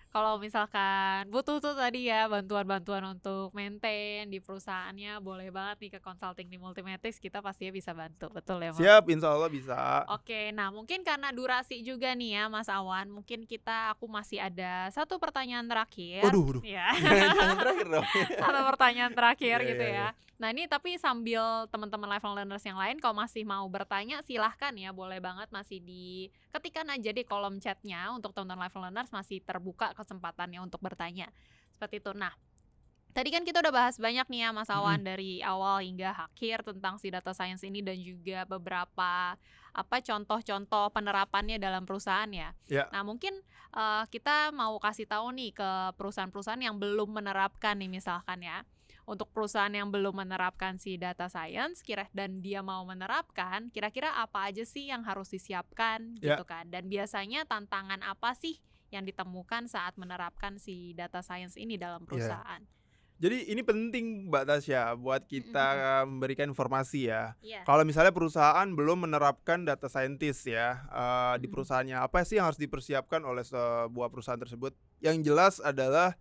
kalau misalkan butuh tuh tadi ya bantuan-bantuan untuk maintain di perusahaannya boleh banget nih ke consulting di Multimatrix kita pastinya bisa bantu, betul ya Mas? Siap, insya Allah bisa. Oke, nah mungkin karena durasi juga nih ya Mas Awan, mungkin aku masih ada satu pertanyaan terakhir, Waduh waduh, ya. jangan terakhir dong. Satu pertanyaan terakhir Iya gitu iya iya. ya. Nah ini tapi sambil teman-teman lifelong learners yang lain kalau masih mau bertanya silahkan ya, boleh banget masih diketikkan aja di kolom chatnya untuk teman-teman lifelong learners masih terbuka kesempatannya untuk bertanya. Seperti itu. Nah, tadi kan kita udah bahas banyak nih ya Mas Mhm, Awan dari awal hingga akhir tentang si data science ini dan juga beberapa apa contoh-contoh penerapannya dalam perusahaan ya. iya Nah, mungkin kita mau kasih tahu nih ke perusahaan-perusahaan yang belum menerapkan nih misalkan ya. Untuk perusahaan yang belum menerapkan si data science dan dia mau menerapkan, kira-kira apa aja sih yang harus disiapkan iya. gitu kan. Dan biasanya tantangan apa sih yang ditemukan saat menerapkan si data science ini dalam Iya. perusahaan? Jadi ini penting Mbak Tasya buat Mhm mhm. kita memberikan informasi ya. Iya. Kalau misalnya perusahaan belum menerapkan data scientist ya, di Mhm. perusahaannya, apa sih yang harus dipersiapkan oleh sebuah perusahaan tersebut? Yang jelas adalah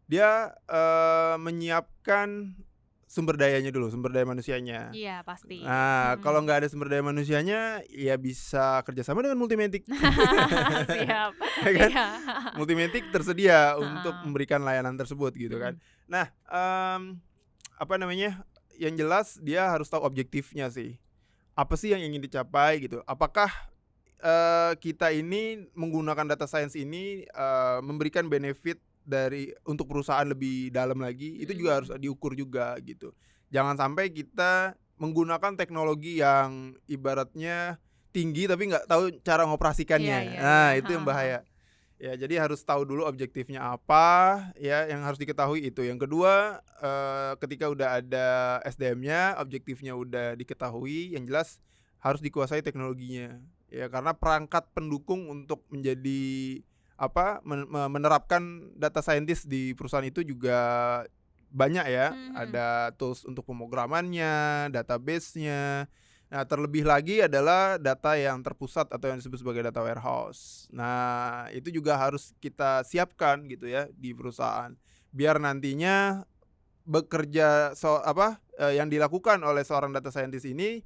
dia, menyiapkan sumber dayanya dulu, sumber daya manusianya. Iya pasti. Nah, kalau Mhm. nggak ada sumber daya manusianya, ya bisa kerjasama dengan Multimatic, Siap. ya kan? Iya. Multimatic tersedia untuk Heeh. memberikan layanan tersebut gitu kan. Mhm. Nah, apa namanya, yang jelas dia harus tahu objektifnya sih. Apa sih yang ingin dicapai gitu? Apakah, kita ini menggunakan data science ini, memberikan benefit untuk perusahaan lebih dalam lagi, itu Mhm juga harus mhm. diukur juga gitu. Jangan sampai kita menggunakan teknologi yang ibaratnya tinggi tapi nggak tahu cara Iya mengoperasikannya. iya iya. Nah, itu yang Heeh heeh. bahaya. Ya, jadi harus tahu dulu objektifnya apa, ya, yang harus diketahui itu. Yang kedua, ketika udah ada SDM-nya, objektifnya udah diketahui, yang jelas harus dikuasai teknologinya. Ya, karena perangkat pendukung untuk menjadi apa, menerapkan data scientist di perusahaan itu juga banyak ya. Mhm mhm. Ada tools untuk pemrogramannya, database-nya. Nah, terlebih lagi adalah data yang terpusat atau yang disebut sebagai data warehouse. Nah, itu juga harus kita siapkan gitu ya di perusahaan. Biar nantinya bekerja yang dilakukan oleh seorang data scientist ini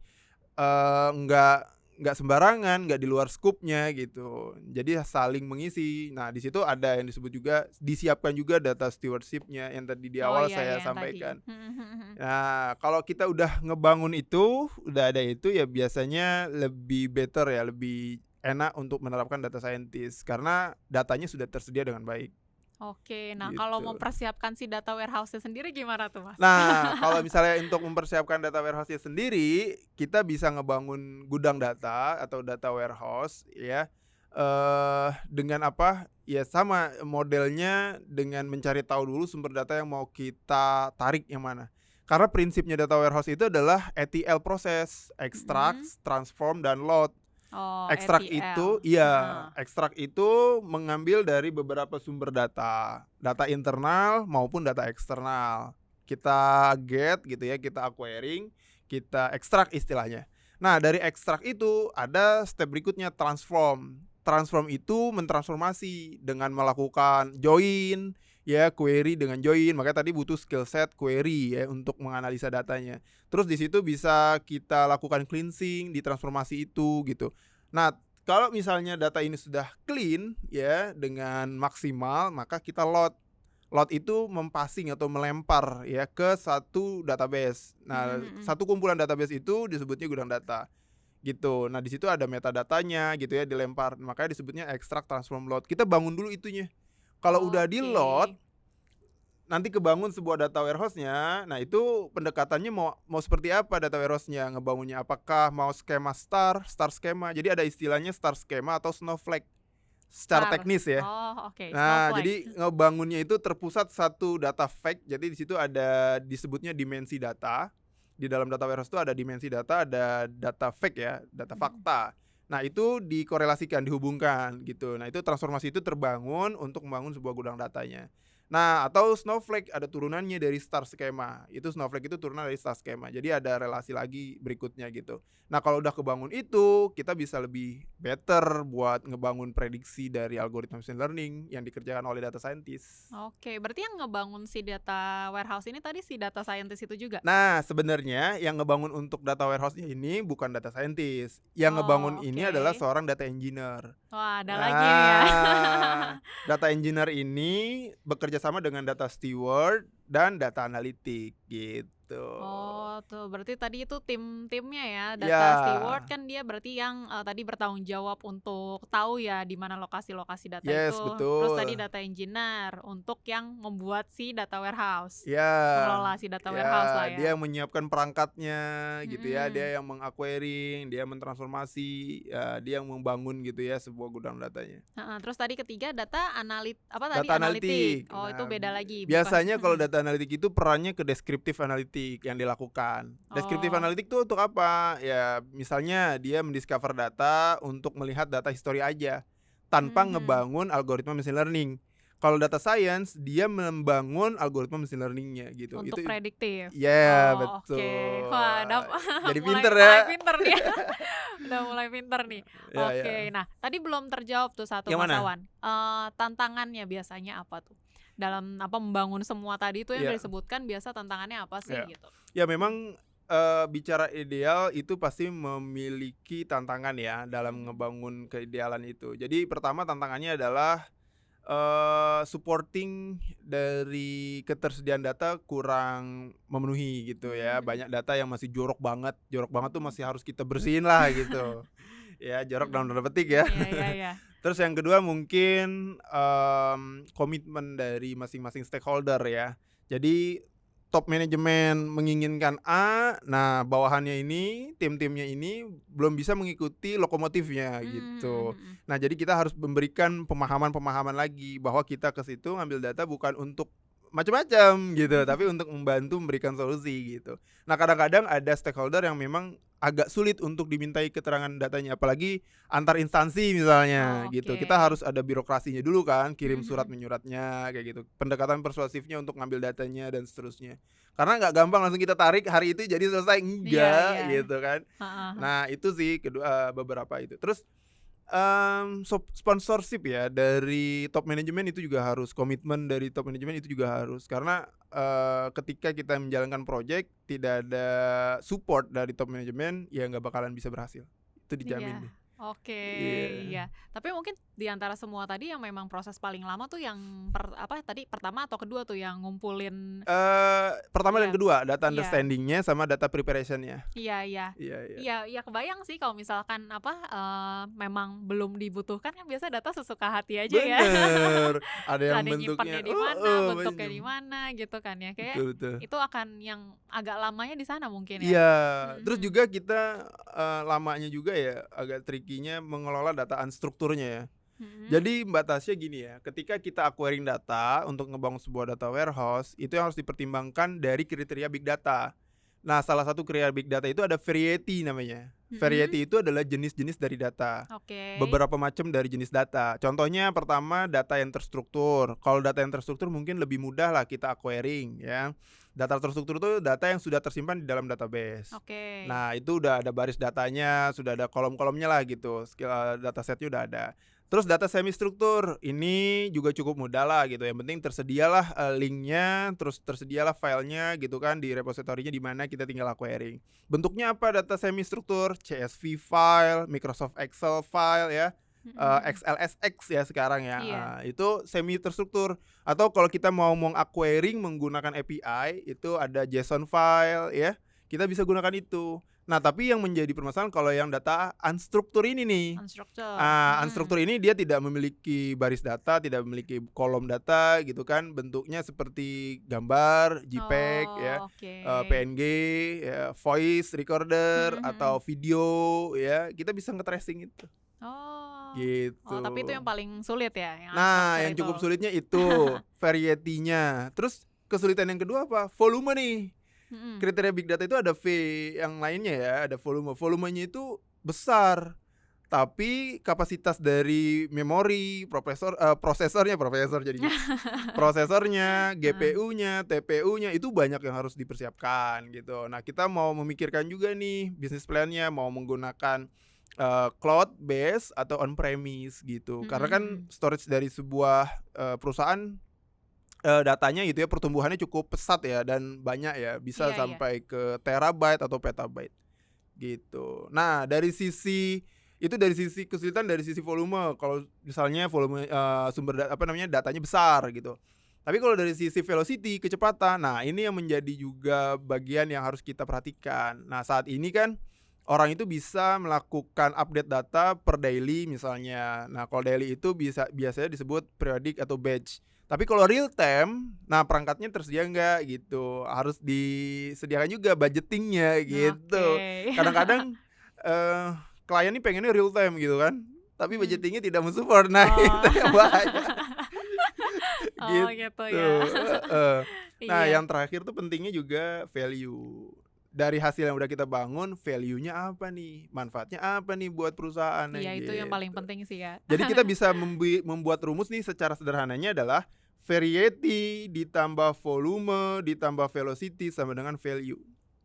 nggak sembarangan, nggak di luar skupnya gitu. Jadi saling mengisi. Nah, di situ ada yang disebut juga disiapkan juga data stewardship-nya yang tadi di Oh awal iya iya saya yang tadi. sampaikan. Mhm mhm mhm. Nah, kalau kita udah ngebangun itu, udah ada itu ya biasanya lebih better ya, lebih enak untuk menerapkan data scientist karena datanya sudah tersedia dengan baik, Oke, nah kalau gitu. mempersiapkan si data warehouse-nya sendiri gimana tuh, Mas? Nah, kalau misalnya untuk mempersiapkan data warehouse-nya sendiri, kita bisa ngebangun gudang data atau data warehouse ya, dengan apa, ya sama modelnya dengan mencari tahu dulu sumber data yang mau kita tarik yang mana. Karena prinsipnya data warehouse itu adalah ETL proses, Mhm. extract, transform, dan load. Oh, Ekstrak ETL. iya, Heeh. ekstrak itu mengambil dari beberapa sumber data, data internal maupun data eksternal. Kita get gitu ya, kita acquiring, kita ekstrak istilahnya. Nah, dari ekstrak itu ada step berikutnya transform. Transform itu mentransformasi dengan melakukan join, ya, query dengan join. Makanya tadi butuh skill set query ya untuk menganalisa datanya. Terus di situ bisa kita lakukan cleansing di transformasi itu gitu. Nah, kalau misalnya data ini sudah clean ya dengan maksimal, maka kita load. Load itu mempassing atau melempar ya ke satu database. Mhm Nah, mhm. satu kumpulan database itu disebutnya gudang data gitu. Nah, di situ ada metadatanya gitu ya dilempar. Makanya disebutnya extract transform load. Kita bangun dulu itunya. Kalau udah di Oke. load, nanti kebangun sebuah data warehouse-nya, nah itu pendekatannya mau seperti apa data warehouse-nya, ngebangunnya apakah mau skema star skema. Jadi ada istilahnya star skema atau snowflake secara Star. teknis ya. Oh, oke, Nah, Snowflake. jadi ngebangunnya itu terpusat satu data fact, jadi di situ ada disebutnya dimensi data. Di dalam data warehouse itu ada dimensi data, ada data fact ya, data Mhm. fakta. Nah, itu dikorelasikan, dihubungkan gitu. Nah, itu transformasi itu terbangun untuk membangun sebuah gudang datanya. Nah, atau Snowflake ada turunannya dari Star Schema. Itu Snowflake itu turunan dari Star Schema. Jadi ada relasi lagi berikutnya gitu. Nah, kalau udah kebangun itu, kita bisa lebih better buat ngebangun prediksi dari algoritma machine learning yang dikerjakan oleh data scientist. Oke, berarti yang ngebangun si data warehouse ini tadi si data scientist itu juga? Nah, sebenarnya yang ngebangun untuk data warehouse-nya ini bukan data scientist. Yang ngebangun Oh, ini oke. adalah seorang data engineer. Wah, ada lagi nih ya. Nah, data engineer ini bekerja sama dengan data steward dan data analitik gitu. Oh, tuh berarti tadi itu tim-timnya ya. Ya, Data steward kan dia berarti yang tadi bertanggung jawab untuk tahu ya di mana lokasi-lokasi data yes itu. Terus tadi betul. data engineer untuk yang membuat si data warehouse. Ya, Mengelola si data ya, warehouse lah ya. dia yang menyiapkan perangkatnya gitu ya, Mm-mm. dia yang meng-acquiring, dia mentransformasi, ya, dia yang membangun gitu ya sebuah gudang datanya. Heeh, terus tadi ketiga data apa tadi Data analitik. analitik. Oh, itu Nah, beda lagi, bukan. biasanya kalau data analitik itu perannya ke deskriptif analitik yang dilakukan. Deskriptif Oh. analitik tuh untuk apa? Ya, misalnya dia mendiscover data untuk melihat data history aja tanpa Mhm. ngebangun algoritma machine learning. Kalau data science dia membangun algoritma machine learning-nya gitu. Untuk Itu prediktif. ya Oh, oke. Wah, betul. Jadi mulai pinter ya. mulai pinter nih. Udah mulai pinter nih. Ya Oke. ya. Nah, tadi belum terjawab tuh satu Yang Mas mana? Awan. Tantangannya biasanya apa tuh? Dalam apa membangun semua tadi itu yang udah Ya, disebutkan biasa tantangannya apa sih ya. gitu? Ya memang bicara ideal itu pasti memiliki tantangan ya dalam Mhm. ngebangun keidealan itu. Jadi pertama tantangannya adalah supporting dari ketersediaan data kurang memenuhi gitu ya. Mhm. Banyak data yang masih jorok banget tuh Mhm. masih harus kita bersihin lah gitu. Ya jorok dalam Mhm. tanda petik ya. Iya iya iya. Terus yang kedua mungkin, komitmen dari masing-masing stakeholder ya. Jadi top manajemen menginginkan A, nah bawahannya ini, tim-timnya ini belum bisa mengikuti lokomotifnya Mmm, mhm gitu. mhm. Nah jadi kita harus memberikan pemahaman-pemahaman lagi bahwa kita ke situ ngambil data bukan untuk macam-macam gitu, tapi untuk membantu memberikan solusi gitu. Nah kadang-kadang ada stakeholder yang memang agak sulit untuk dimintai keterangan datanya, apalagi antar instansi misalnya gitu. Kita Oke. harus ada birokrasinya dulu kan, Mhm kirim surat mhm. menyuratnya kayak gitu. Pendekatan persuasifnya untuk ngambil datanya dan seterusnya. Karena nggak gampang langsung kita tarik hari itu jadi selesai, Iya enggak iya. gitu kan. Heeh heeh. Nah itu sih beberapa itu. Terus sponsorship ya dari top manajemen itu juga harus, komitmen dari top manajemen itu juga harus. Karena, ketika kita menjalankan project tidak ada support dari top manajemen, ya nggak bakalan bisa berhasil. Itu Iya, dijamin deh. oke, Iya. iya. Tapi mungkin di antara semua tadi yang memang proses paling lama tuh yang apa tadi pertama atau kedua tuh yang ngumpulin Pertama dan iya, kedua, data iya, understanding-nya sama data preparation-nya. iya iya. Iya iya. Iya iya kebayang sih kalau misalkan apa, memang belum dibutuhkan kan biasa data sesuka hati aja ya. Bener, ada Terus yang ada yang bentuknya nyimpennya di mana, bentuknya di macem. mana gitu kan ya. Kayak Betul betul. itu akan yang agak lamanya di sana mungkin ya. Iya, terus Mhm, juga kita, lamanya juga ya agak tricky-nya mengelola data unstrukturnya ya. mhm, Jadi Mbak Tasya gini ya, ketika kita acquiring data untuk ngebangun sebuah data warehouse, itu yang harus dipertimbangkan dari kriteria big data. Nah, salah satu kriteria big data itu ada variety namanya. mhm, Variety itu adalah jenis-jenis dari data. oke, Beberapa macam dari jenis data. Contohnya pertama data yang terstruktur. Kalau data yang terstruktur mungkin lebih mudah lah kita acquiring ya. Data terstruktur itu data yang sudah tersimpan di dalam database. oke. Nah, itu udah ada baris datanya, sudah ada kolom-kolomnya lah gitu. Datasetnya udah ada. Terus data semi struktur, ini juga cukup mudah lah gitu. Yang penting tersedialah linknya, terus tersedialah filenya gitu kan di repositorinya di mana kita tinggal acquiring. Bentuknya apa data semi struktur? CSV file, Microsoft Excel file ya, Mhm mhm. XLSX ya sekarang ya. Iya. Itu semi terstruktur. Atau kalau kita mau acquiring menggunakan API, itu ada JSON file ya. Kita bisa gunakan itu. Nah, tapi yang menjadi permasalahan kalau yang data unstruktur ini nih. Unstructured. Unstruktur ini dia tidak memiliki baris data, tidak memiliki kolom data gitu kan, bentuknya seperti gambar, JPEG ya, Oh, oke. PNG ya, voice recorder Mhm atau mhm. video ya, kita bisa nge-tracing itu, Oh. Oh, gitu. tapi itu yang paling sulit ya, yang Nah, unstructured yang itu? cukup sulitnya itu, variety-nya. Terus kesulitan yang kedua apa? Volume nih. Mhm. Kriteria big data itu ada V yang lainnya ya, ada volume. Volumenya itu besar, tapi kapasitas dari memori, prosesor jadinya. Prosesornya, Heeh. GPU-nya, TPU-nya itu banyak yang harus dipersiapkan gitu. Nah, kita mau memikirkan juga nih bisnis plan-nya mau menggunakan cloud base atau on premise gitu. Mhm Karena kan mhm. storage dari sebuah perusahaan datanya gitu ya pertumbuhannya cukup pesat ya dan banyak ya, bisa Iya iya. sampai ke terabyte atau petabyte gitu. Nah, dari sisi kesulitan dari sisi volume, kalau misalnya volume datanya besar gitu. Tapi kalau dari sisi velocity, kecepatan, nah ini yang menjadi juga bagian yang harus kita perhatikan. Nah, saat ini kan orang itu bisa melakukan update data per daily misalnya. Nah, kalau daily itu biasanya disebut periodic atau batch. Tapi kalau real time, nah perangkatnya tersedia nggak gitu, harus disediakan juga budgetingnya Oke. gitu. Kadang-kadang, klien nih pengennya real time gitu kan, tapi Mhm. budgetingnya tidak men-support, nah itu Oh. yang bahaya Oh, gitu gitu, ya. heeh. Nah, Iya. yang terakhir tuh pentingnya juga value. Dari hasil yang udah kita bangun, value-nya apa nih, manfaatnya apa nih buat perusahaannya Iya, itu yang paling gitu. penting sih ya. Jadi kita bisa membuat rumus nih secara sederhananya adalah variety ditambah volume ditambah velocity sama dengan value.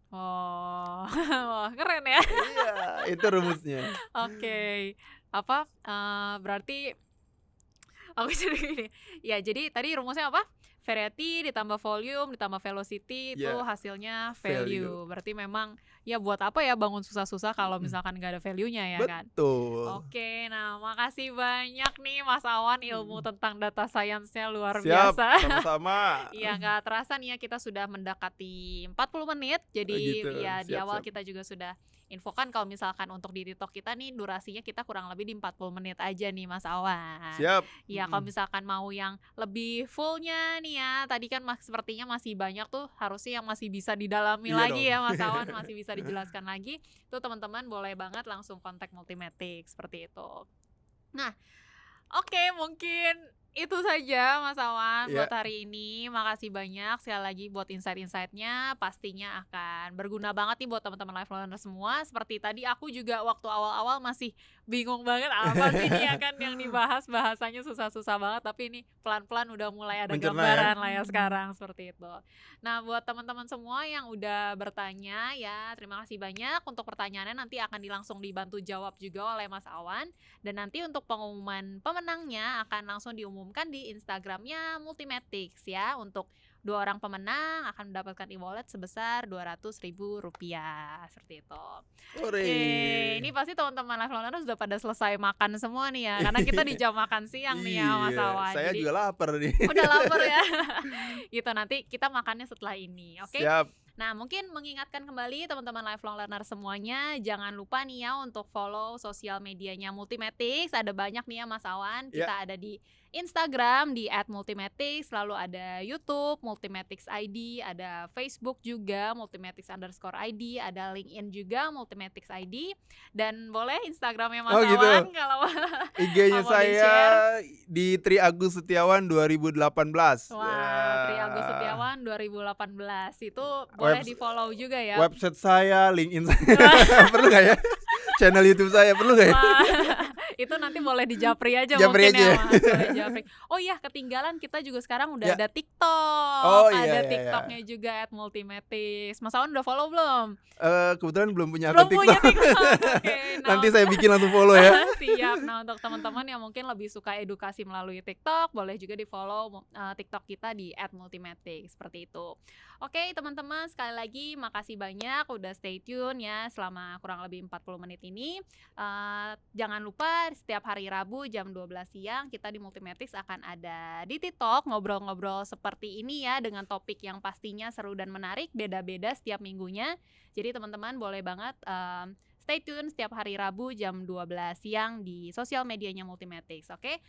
Oh. Wah, keren ya. Iya, itu rumusnya. Oke. Apa, berarti aku jadi gini, ya jadi tadi rumusnya apa? Variety ditambah volume ditambah velocity itu Iya, hasilnya value. value. Berarti memang ya buat apa ya bangun susah-susah kalau Mhm, misalkan nggak ada value-nya ya kan? betul. Oke, nah makasih banyak nih Mas Awan ilmu Mhm. tentang data science-nya luar Siap, biasa. sama-sama. Iya nggak terasa nih ya kita sudah mendekati 40 menit. Oh Jadi gitu, ya di siap awal siap. kita juga sudah infokan kalau misalkan untuk di TikTok kita nih durasinya kita kurang lebih di 40 menit aja nih Mas Awan. Siap, Ya kalau mhm. misalkan mau yang lebih fullnya nih ya, tadi kan sepertinya masih banyak tuh harusnya yang masih bisa didalami Iya lagi dong. ya Mas Awan, masih bisa dijelaskan lagi. Tuh teman-teman boleh banget langsung kontak Multimatic seperti itu. Nah, oke, mungkin itu saja Mas Awan buat Iya, hari ini. Makasih banyak sekali lagi buat insight-insight-nya, pastinya akan berguna banget nih buat teman-teman life learner semua. Seperti tadi aku juga waktu awal-awal masih bingung banget apa sih ini ya kan yang dibahas, bahasanya susah-susah banget, tapi ini pelan-pelan udah mulai ada mencerna ya. gambaran lah ya sekarang, seperti itu. Nah, buat teman-teman semua yang udah bertanya ya, terima kasih banyak untuk pertanyaannya, nanti akan langsung dibantu jawab juga oleh Mas Awan. Dan nanti untuk pengumuman pemenangnya akan langsung diumumkan di Instagramnya Multimatic ya. Untuk 2 orang pemenang akan mendapatkan e-wallet sebesar Rp200.000 seperti itu. Hore. Oke, ini pasti teman-teman live learner sudah pada selesai makan semua nih ya, karena kita di jam makan siang nih ya Mas Iya, Awan. saya Jadi juga lapar nih. udah lapar ya. Gitu nanti kita makannya setelah ini, oke? Siap. Nah, mungkin mengingatkan kembali teman-teman lifelong learner semuanya, jangan lupa nih ya untuk follow sosial medianya Multimatic. Ada banyak nih ya Mas Awan. Ya, Kita ada di Instagram di @multimatics, lalu ada YouTube Multimatics ID, ada Facebook juga Multimatics_ID, ada LinkedIn juga Multimatics ID, dan boleh Instagramnya Mas oh gitu. Awan kalau IG-nya mau saya di-share. di Tri Agus Setiawan 2018. Wah, Tri Agus Setiawan 2018 itu boleh Webs di-follow juga ya. website saya, LinkedIn saya, perlu nggak ya? Channel YouTube saya perlu nggak ya? Wah, itu nanti boleh dijapri aja Japri mungkin aja ya ya? Mas, boleh japri. Oh iya, ketinggalan kita juga sekarang udah Ya. ada TikTok, Oh ada iya iya iya. TikToknya juga @multimatic. Mas Awan udah follow belum? Kebetulan belum punya akun Belum punya TikTok. TikTok. Oke, nah Nanti saya bikin langsung follow ya. siap. Nah, untuk teman-teman yang mungkin lebih suka edukasi melalui TikTok, boleh juga di-follow TikTok kita di @multimatic seperti itu. Oke, teman-teman, sekali lagi makasih banyak udah stay tune ya selama kurang lebih 40 menit ini. Jangan lupa lupa setiap hari Rabu jam 12 siang kita di Multimatics akan ada DT Talk, ngobrol-ngobrol seperti ini ya dengan topik yang pastinya seru dan menarik, beda-beda setiap minggunya. Jadi teman-teman boleh banget stay tune setiap hari Rabu jam 12 siang di sosial medianya Multimatics, oke?